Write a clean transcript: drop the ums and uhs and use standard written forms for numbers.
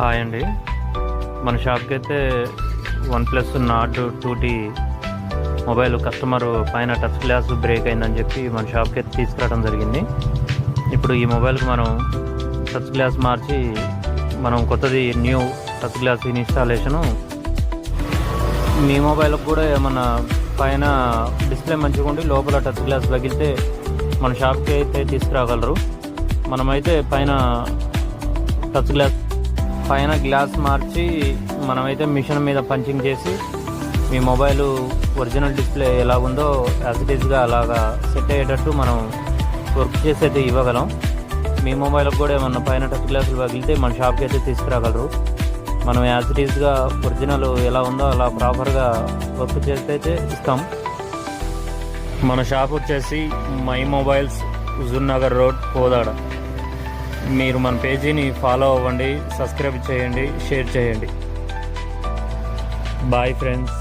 Hi అండి. మన షాప్కి అయితే OnePlus Nord 2T mobile customer పైన టచ్ గ్లాస్ బ్రేక్ అయిందని చెప్పి మన షాప్కి అయితే తీసుకురావడం జరిగింది. ఇప్పుడు ఈ మొబైల్కి మనం టచ్ గ్లాస్ మార్చి మనం కొత్తది న్యూ టచ్ గ్లాస్ ఇన్స్టాలేషను మీ మొబైల్కి కూడా ఏమన్నా పైన డిస్ప్లే మంచిగా ఉండి లోపల టచ్ గ్లాస్ పగిలితే మన షాప్కి అయితే తీసుకురాగలరు. మనమైతే పైన టచ్ గ్లాస్ మార్చి మనమైతే మిషన్ మీద పంచింగ్ చేసి మీ మొబైల్ ఒరిజినల్ డిస్ప్లే ఎలా ఉందో యాజ్ ఇట్ ఈస్గా అలాగా సెట్ అయ్యేటట్టు మనం వర్క్ చేసి అయితే ఇవ్వగలం. మీ మొబైల్కి కూడా ఏమన్నా పైన టచ్ గ్లాసులు పగిలితే మన షాప్కి అయితే తీసుకురాగలరు. మనం యాజ్ ఇట్ ఈస్గా ఒరిజినల్ ఎలా ఉందో అలా ప్రాపర్గా వర్క్ చేస్తే అయితే ఇస్తాం. మన షాప్ వచ్చేసి my mobiles, Huzurnagar road, Kodad. మీరు మన పేజీని ఫాలో అవ్వండి, సబ్స్క్రైబ్ చేయండి, షేర్ చేయండి. Bye friends.